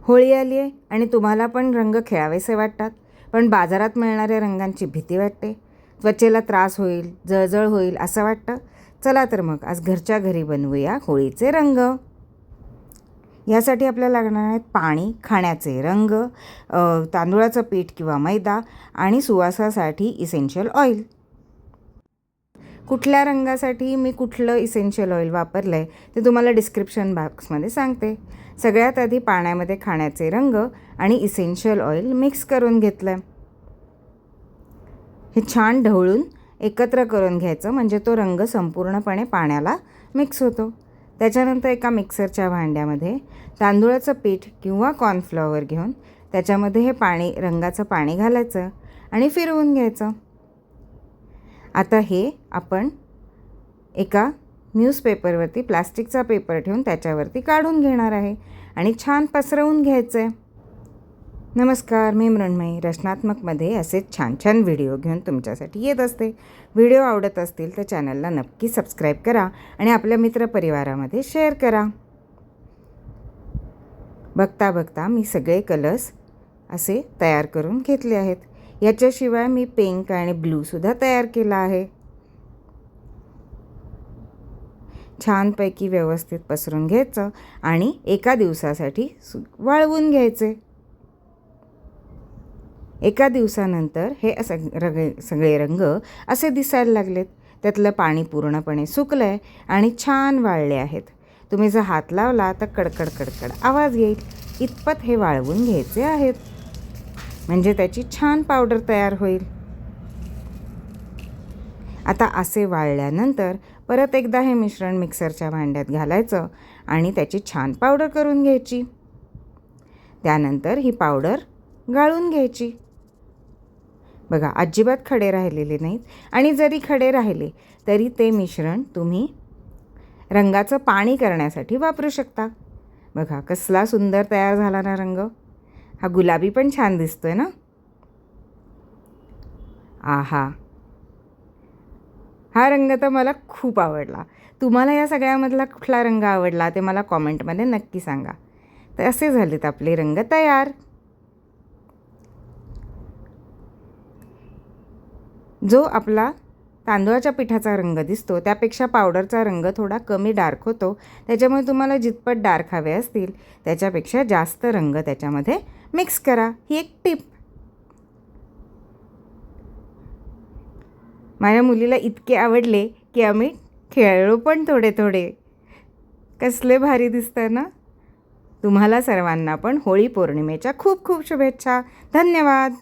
होळी आली आहे आणि तुम्हाला पण रंग खेळावेसे वाटतात, पण बाजारात मिळणाऱ्या रंगांची भीती वाटते. त्वचेला त्रास होईल, जळजळ होईल असं वाटतं. चला तर मग आज घरच्या घरी बनवूया होळीचे रंग. यासाठी आपल्याला लागणार आहेत पाणी, खाण्याचे रंग, तांदूळाचं पीठ किंवा मैदा आणि सुवासासाठी इसेन्शियल ऑइल. कुठल्या रंगासाठी मी कुठलं इसेन्शियल ऑइल वापरलं आहे ते तुम्हाला डिस्क्रिप्शन बॉक्समध्ये सांगते. सगळ्यात आधी पाण्यामध्ये खाण्याचे रंग आणि इसेन्शियल ऑइल मिक्स करून घेतलं. हे छान ढवळून एकत्र करून घ्यायचं, म्हणजे तो रंग संपूर्णपणे पाण्याला मिक्स होतो. त्याच्यानंतर एका मिक्सरच्या भांड्यामध्ये तांदूळाचं पीठ किंवा कॉर्नफ्लॉवर घेऊन त्याच्यामध्ये हे रंगाचं पाणी घालायचं आणि फिरवून घ्यायचं. आता हे आपण एका न्यूजपेपरवरती प्लास्टिकचा पेपर ठेवून त्याच्यावरती काढून घेणार आहे आणि छान पसरवून घ्यायचं आहे. नमस्कार, मी मृण्मयी रचनात्मकमध्ये असेच छान छान व्हिडिओ घेऊन तुमच्यासाठी येत असते. व्हिडिओ आवडत असतील तर चॅनलला नक्की सबस्क्राईब करा आणि आपल्या मित्रपरिवारामध्ये शेअर करा. बघता बघता मी सगळे कलर्स असे तयार करून घेतले आहेत. याच्याशिवाय मी पिंक आणि ब्लूसुद्धा तयार केला आहे. छानपैकी व्यवस्थित पसरून घ्यायचं आणि एका दिवसासाठी वाळवून घ्यायचे. एका दिवसानंतर हे सगळे रंग असे दिसायला लागलेत. त्यातलं पाणी पूर्णपणे सुकलं आहे आणि छान वाळले आहेत. तुम्ही जर हात लावला तर कडकड कडकड आवाज येईल. इतपत हे वाळवून घ्यायचे आहेत, म्हणजे त्याची छान पावडर तयार होईल. आता असे वाळल्यानंतर परत एकदा हे मिश्रण मिक्सरच्या भांड्यात घालायचं आणि त्याची छान पावडर करून घ्यायची. त्यानंतर ही पावडर गाळून घ्यायची. बघा, अजिबात खडे राहिलेले नाहीत आणि जरी खडे राहिले तरी ते मिश्रण तुम्ही रंगाचं पाणी करण्यासाठी वापरू शकता. बघा कसला सुंदर तयार झाला ना रंग. हा गुलाबी पण छान दिसतोय ना. आहा, हा रंग तर मला खूप आवडला. तुम्हाला या सगळ्यामधला कुठला रंग आवडला ते मला कॉमेंटमध्ये नक्की सांगा. तर असे झालेत आपले रंग तयार. जो आपला तांदूळाच्या पिठाचा रंग दिसतो त्यापेक्षा पावडरचा रंग थोडा कमी डार्क होतो. त्याच्यामुळे तुम्हाला जितपत डार्क हवे असतील त्याच्यापेक्षा जास्त रंग त्याच्यामध्ये मिक्स करा. ही एक टिप. माझ्या मुलीला इतके आवडले की आम्ही खेळलो पण थोडे थोडे. कसले भारी दिसतं ना. तुम्हाला सर्वांना पण होळी पौर्णिमेच्या खूप खूप शुभेच्छा. धन्यवाद.